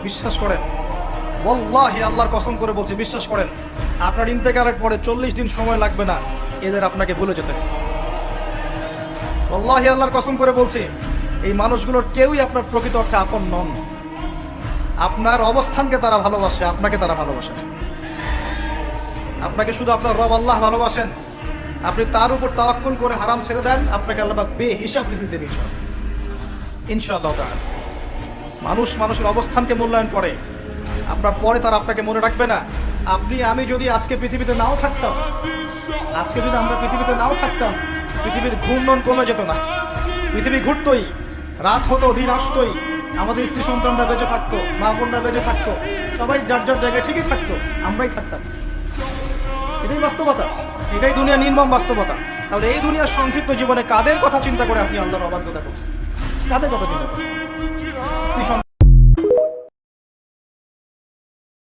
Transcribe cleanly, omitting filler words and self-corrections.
বিশ্বাস করেন, ওয়াল্লাহি আল্লাহর কসম করে বলছি, বিশ্বাস করেন, আপনার ইন্তেকালের পরে 40 দিন সময় লাগবে না এদের আপনাকে ভুলে যেতে। ওয়াল্লাহি আল্লাহর কসম করে বলছি, এই মানুষগুলোর কেউই আপনার প্রকৃত অর্থে আপন নন। আপনার অবস্থানকে তারা ভালোবাসে, আপনাকে তারা ভালোবাসে না। আপনাকে শুধু আপনার রব আল্লাহ ভালোবাসেন। আপনি তার উপর তাওয়াক্কুল করে হারাম ছেড়ে দেন, আপনাকে আল্লাহ পাক বেহিসাব রিজিক দেবে ইনশাআল্লাহ তাআলা। মানুষ মানুষের অবস্থানকে মূল্যায়ন করে, আপনার পরে তারা আপনাকে মনে রাখবে না। আপনি আমি যদি আজকে পৃথিবীতে নাও থাকতাম, আজকে যদি আমরা পৃথিবীতে নাও থাকতাম, পৃথিবীর ঘূর্ণন কমে যেত না। পৃথিবী ঘুরতই, রাত হতো, দিন আসতোই, আমাদের স্ত্রী সন্তানরা বেঁচে থাকতো, মা বোনরা বেঁচে থাকতো, সবাই যার যার জায়গায় ঠিকই থাকতো, আমরাই থাকতাম। এটাই বাস্তবতা, এটাই দুনিয়া নির্মম বাস্তবতা। তাহলে এই দুনিয়ার সংক্ষিপ্ত জীবনে কাদের কথা চিন্তা করে আপনি আল্লাহর অবাধ্যতা করছেন? কাদের কথা চিন্তা করছেন? স্ত্রী সন্তান